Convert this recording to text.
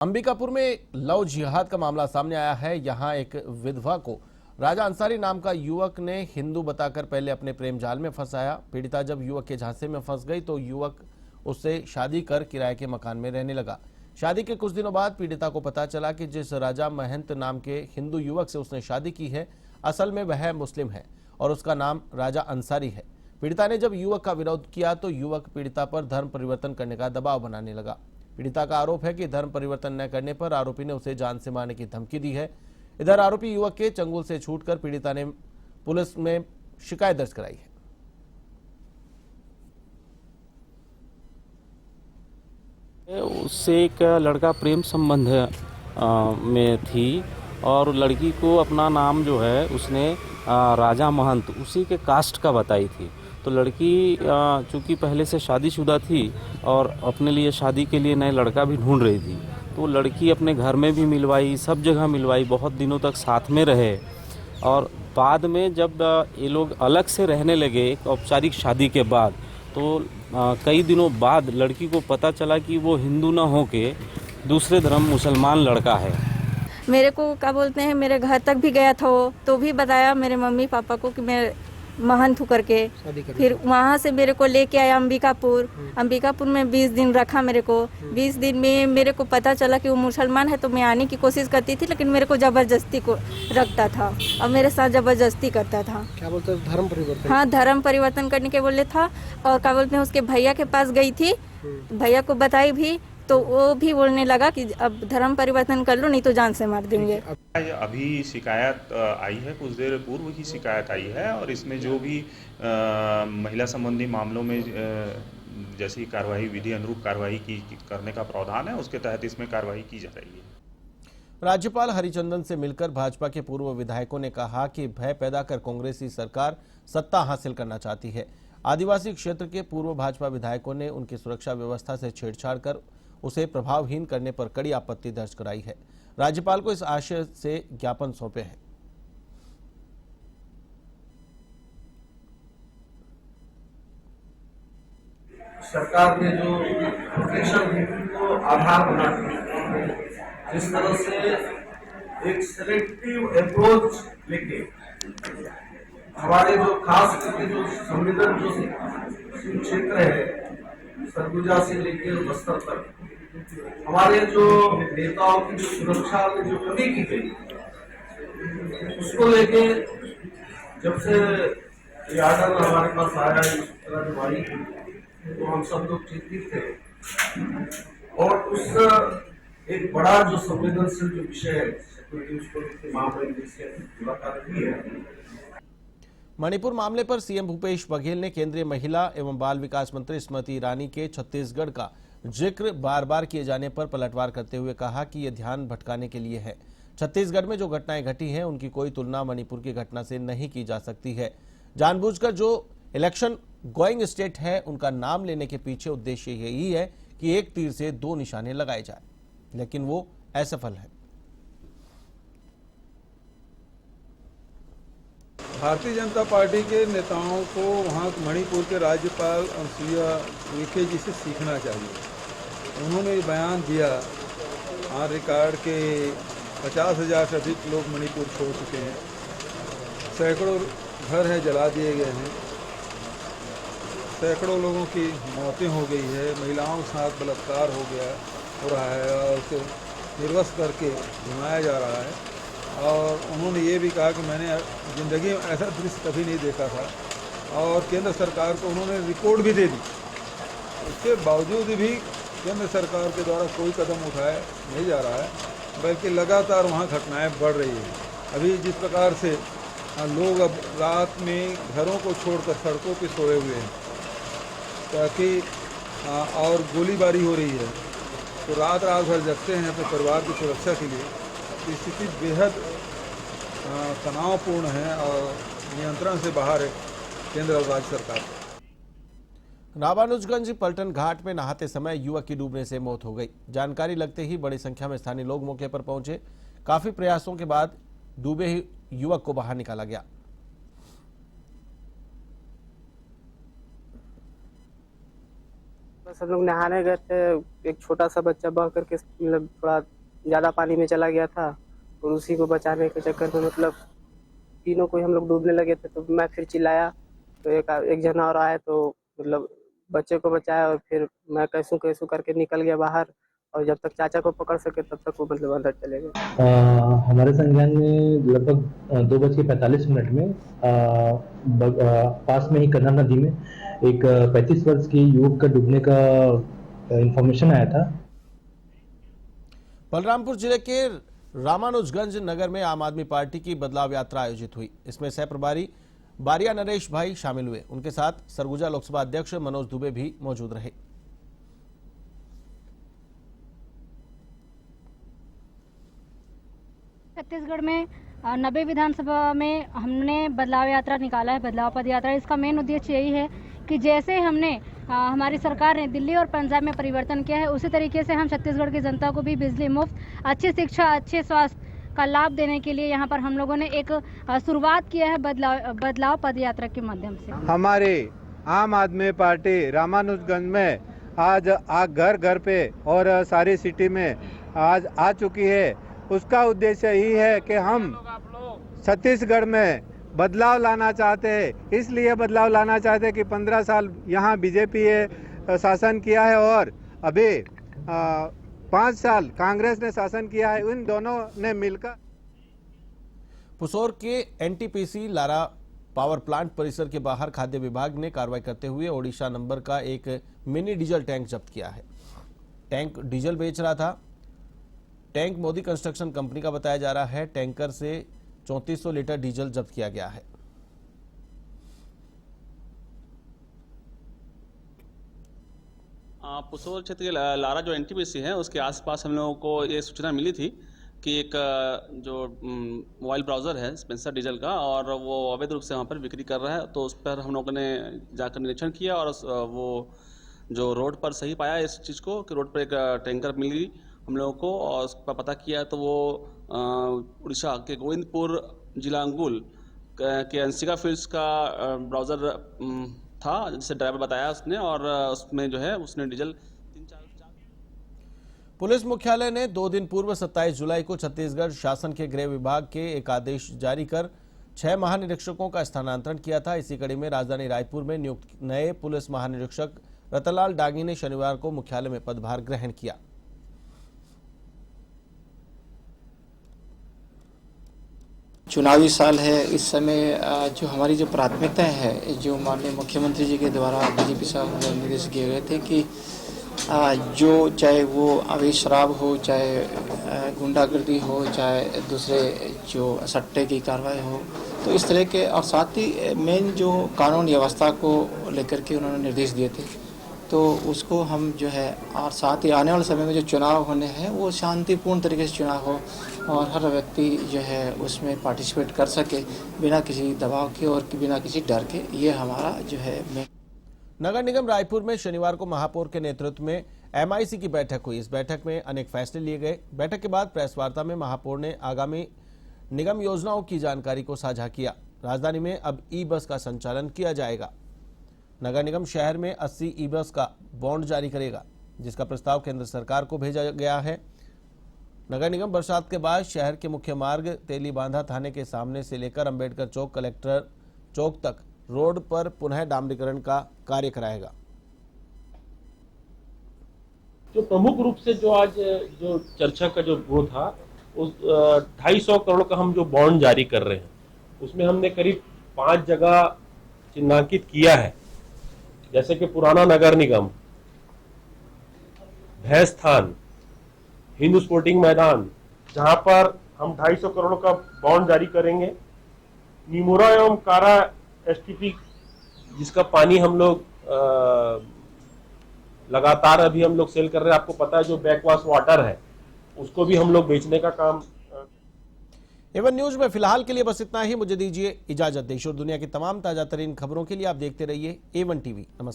अंबिकापुर में लव जिहाद का मामला सामने आया है। यहां एक विधवा को राजा अंसारी नाम का युवक ने हिंदू बताकर पहले अपने प्रेम जाल में फंसाया। पीड़िता जब युवक के झांसे में फंस गई तो युवक उससे शादी कर किराए के मकान में रहने लगा। शादी के कुछ दिनों बाद पीड़िता को पता चला कि जिस राजा महंत नाम के हिंदू युवक से उसने शादी की है, असल में वह मुस्लिम है और उसका नाम राजा अंसारी है। पीड़िता ने जब युवक का विरोध किया तो युवक पीड़िता पर धर्म परिवर्तन करने का दबाव बनाने लगा। पीड़िता का आरोप है कि धर्म परिवर्तन न करने पर आरोपी ने उसे जान से मारने की धमकी दी है। इधर आरोपी युवक के चंगुल से छूटकर पीड़िता ने पुलिस में शिकायत दर्ज कराई है। उससे एक लड़का प्रेम संबंध में थी और लड़की को अपना नाम जो है उसने राजा महंत उसी के कास्ट का बताई थी। तो लड़की चूँकि पहले से शादीशुदा थी और अपने लिए शादी के लिए नए लड़का भी ढूंढ रही थी, तो लड़की अपने घर में भी मिलवाई, सब जगह मिलवाई, बहुत दिनों तक साथ में रहे। और बाद में जब ये लोग अलग से रहने लगे एक औपचारिक शादी के बाद, तो कई दिनों बाद लड़की को पता चला कि वो हिंदू न होके दूसरे धर्म मुसलमान लड़का है। मेरे को क्या बोलते हैं, मेरे घर तक भी गया था वो, तो भी बताया मेरे मम्मी पापा को कि मैं महंत हूँ करके। फिर वहाँ से मेरे को लेके आया अंबिकापुर। अंबिकापुर में 20 दिन रखा मेरे को। 20 दिन में मेरे को पता चला कि वो मुसलमान है, तो मैं आने की कोशिश करती थी, लेकिन मेरे को जबरदस्ती को रखता था और मेरे साथ जबरदस्ती करता था। क्या बोलते हैं, धर्म परिवर्तन? हाँ, धर्म परिवर्तन करने के बोले था। और क्या बोलते हैं, उसके भैया के पास गई थी, भैया को बताई भी, तो वो भी बोलने लगा कि अब धर्म परिवर्तन कर लो, नहीं तो जान से मार देंगे। अभी शिकायत आई है, कुछ देर पूर्व ही शिकायत आई है और इसमें जो भी महिला संबंधी मामलों में जैसी कार्रवाई विधि अनुरूप कार्रवाई करने का प्रावधान है, उसके तहत इसमें कार्रवाई की जा रही है। राज्यपाल हरिचंदन से मिलकर भाजपा के पूर्व विधायकों ने कहा कि भय पैदा कर कांग्रेसी सरकार सत्ता हासिल करना चाहती है। आदिवासी क्षेत्र के पूर्व भाजपा विधायकों ने उनकी सुरक्षा व्यवस्था से छेड़छाड़ कर उसे प्रभावहीन करने पर कड़ी आपत्ति दर्ज कराई है। राज्यपाल को इस आशय से ज्ञापन सौंपे हैं। सरकार ने जो प्रोटेक्शन नीति को आधार बना जिस तरह से एक सिलेक्टिव अप्रोच लेके हमारे जो खास करके जो संवेदन जो क्षेत्र है, सरगुजा से लेकर बस्तर तक हमारे जो नेताओं की जो सुरक्षा में जो कमी की गई, उसको लेके जब से ये आर्डर हमारे पास आया, इस तरह की वारी तो हम सब लोग चिंतित थे और उस एक बड़ा जो संवेदनशील जो विषय है सिक्योरिटी, उसको मामले से मुलाकात की है। मणिपुर मामले पर सीएम भूपेश बघेल ने केंद्रीय महिला एवं बाल विकास मंत्री स्मृति ईरानी के छत्तीसगढ़ का जिक्र बार बार किए जाने पर पलटवार करते हुए कहा कि यह ध्यान भटकाने के लिए है। छत्तीसगढ़ में जो घटनाएं घटी हैं उनकी कोई तुलना मणिपुर की घटना से नहीं की जा सकती है। जानबूझकर जो इलेक्शन गोइंग स्टेट है उनका नाम लेने के पीछे उद्देश्य यही है कि एक तीर से दो निशाने लगाए जाए, लेकिन वो असफल है। भारतीय जनता पार्टी के नेताओं को वहाँ मणिपुर के राज्यपाल अनुसुईया उइके जी से सीखना चाहिए। उन्होंने बयान दिया, ऑन रिकॉर्ड के 50,000 से अधिक लोग मणिपुर छोड़ चुके हैं, सैकड़ों घर हैं जला दिए गए हैं, सैकड़ों लोगों की मौतें हो गई है, महिलाओं के साथ बलात्कार हो रहा है और उसे निर्वस्त्र करके घुमाया जा रहा है। और उन्होंने ये भी कहा कि मैंने ज़िंदगी में ऐसा दृश्य कभी नहीं देखा था और केंद्र सरकार को उन्होंने रिपोर्ट भी दे दी। उसके बावजूद भी केंद्र सरकार के द्वारा कोई कदम उठाया नहीं जा रहा है, बल्कि लगातार वहाँ घटनाएं बढ़ रही है। अभी जिस प्रकार से लोग अब रात में घरों को छोड़कर सड़कों पे सोए हुए हैं ताकि और गोलीबारी हो रही है, तो रात भर जगते हैं अपने परिवार की सुरक्षा के लिए। स्थिति बेहद तनावपूर्ण है और नियंत्रण से बाहर है केंद्र और राज्य सरकार। रामानुजगंज पलटन घाट में नहाते समय युवक की डूबने से मौत हो गई। जानकारी लगते ही बड़ी संख्या में स्थानीय लोग मौके पर पहुंचे। काफी प्रयासों के बाद डूबे ही युवक को बाहर निकाला गया। सब लोग नहाने गए थे, एक छोटा सा बच्चा बह करके मतलब थोड़ा ज़्यादा पानी में चला गया था और उसी को बचाने के चक्कर में मतलब तीनों को हम लोग डूबने लगे थे। तो मैं फिर चिल्लाया तो एक जना और आया तो मतलब बच्चे को बचाया और फिर मैं कैसू कैसू करके निकल गया बाहर और जब तक चाचा को पकड़ सके तब तक वो मतलब अंदर चले गए। हमारे संज्ञान में लगभग 2:45 में पास में ही कन्ना नदी में एक 35 वर्ष के युवक का डूबने का इंफॉर्मेशन आया था। बलरामपुर जिले के रामानुजगंज नगर में आम आदमी पार्टी की बदलाव यात्रा आयोजित हुई। इसमें सह प्रभारी बारिया नरेश भाई शामिल हुए। उनके साथ सरगुजा लोकसभा अध्यक्ष मनोज दुबे भी मौजूद रहे। छत्तीसगढ़ में 90 विधानसभा में हमने बदलाव यात्रा निकाला है, बदलाव पद यात्रा। इसका मेन उद्देश्य यही है कि जैसे हमने हमारी सरकार ने दिल्ली और पंजाब में परिवर्तन किया है, उसी तरीके से हम छत्तीसगढ़ की जनता को भी बिजली मुफ्त, अच्छी शिक्षा, अच्छे स्वास्थ्य का लाभ देने के लिए यहाँ पर हम लोगों ने एक शुरुआत किया है बदलाव पद यात्रा के माध्यम से। हमारी आम आदमी पार्टी रामानुजगंज में आज घर घर पे और सारी सिटी में आज आ चुकी है। उसका उद्देश्य यही है कि हम छत्तीसगढ़ में बदलाव लाना चाहते हैं। इसलिए बदलाव लाना चाहते हैं कि 15 साल यहाँ बीजेपी शासन किया है और अभी 5 साल कांग्रेस ने शासन किया है। उन दोनों ने मिलकर पुसौर के एनटीपीसी लारा पावर प्लांट परिसर के बाहर खाद्य विभाग ने कार्रवाई करते हुए ओडिशा नंबर का एक मिनी डीजल टैंक जब्त किया है। टैंक डीजल बेच रहा था। टैंक मोदी कंस्ट्रक्शन कंपनी का बताया जा रहा है। टैंकर से 3400 लीटर डीजल जब्त किया गया है। पुसौर क्षेत्र के लारा जो एनटीपीसी है उसके आसपास हम लोगों को ये सूचना मिली थी कि एक जो मोबाइल ब्राउज़र है स्पेंसर डीजल का और वो अवैध रूप से वहाँ पर बिक्री कर रहा है। तो उस पर हम लोगों ने जाकर निरीक्षण किया और वो जो रोड पर सही पाया इस चीज़ को कि रोड पर एक टैंकर मिली हम लोगों को और उस पर पता किया तो वो उड़ीसा के गोविंदपुर जिला अंगुल के अंशिका फील्ड्स का ब्राउज़र था, जिसे ड्राइवर बताया उसने और उसमें जो है उसने डीजल 3-4 पुलिस मुख्यालय ने 2 दिन पूर्व 27 जुलाई को छत्तीसगढ़ शासन के गृह विभाग के एक आदेश जारी कर 6 महानिरीक्षकों का स्थानांतरण किया था। इसी कड़ी में राजधानी रायपुर में नियुक्त नए पुलिस महानिरीक्षक रतनलाल डांगी ने शनिवार को मुख्यालय में पदभार ग्रहण किया। चुनावी साल है। इस समय जो हमारी जो प्राथमिकताएं है, जो माननीय मुख्यमंत्री जी के द्वारा डीजीपी साहब को निर्देश किए गए थे कि जो चाहे वो अभी शराब हो, चाहे गुंडागर्दी हो, चाहे दूसरे जो सट्टे की कार्रवाई हो, तो इस तरह के और साथ ही मेन जो कानून व्यवस्था को लेकर के उन्होंने निर्देश दिए थे, तो उसको हम जो है और साथ ही आने वाले समय में जो चुनाव होने हैं वो शांतिपूर्ण तरीके से चुनाव हो और हर व्यक्ति जो है उसमें पार्टिसिपेट कर सके बिना किसी दबाव के और बिना किसी डर के। ये हमारा जो है नगर निगम रायपुर में शनिवार को महापौर के नेतृत्व में एमआईसी की बैठक हुई। इस बैठक में अनेक फैसले लिए गए। बैठक के बाद प्रेस वार्ता में महापौर ने आगामी निगम योजनाओं की जानकारी को साझा किया। राजधानी में अब ई बस का संचालन किया जाएगा। नगर निगम शहर में 80 ई बस का बॉन्ड जारी करेगा, जिसका प्रस्ताव केंद्र सरकार को भेजा गया है। नगर निगम बरसात के बाद शहर के मुख्य मार्ग तेलीबांधा थाने के सामने से लेकर अंबेडकर चौक, कलेक्टर चौक तक रोड पर पुनः डामरीकरण का कार्य कराएगा। जो प्रमुख रूप से जो आज जो चर्चा का जो वो था उस 250 करोड़ का हम जो बॉन्ड जारी कर रहे हैं, उसमें हमने करीब 5 जगह चिन्हांकित किया है, जैसे कि पुराना नगर निगम, भैंसथान, हिंदू स्पोर्टिंग मैदान, जहां पर हम 250 करोड़ का बॉन्ड जारी करेंगे। निमोरा एवं कारा एसटीपी, जिसका पानी हम लोग लगातार अभी हम लोग सेल कर रहे हैं, आपको पता है जो बैकवाश वाटर है उसको भी हम लोग बेचने का काम। एवन न्यूज में फिलहाल के लिए बस इतना ही। मुझे दीजिए इजाजत। देश और दुनिया की तमाम ताजा तरीन खबरों के लिए आप देखते रहिए A1 TV। नमस्कार।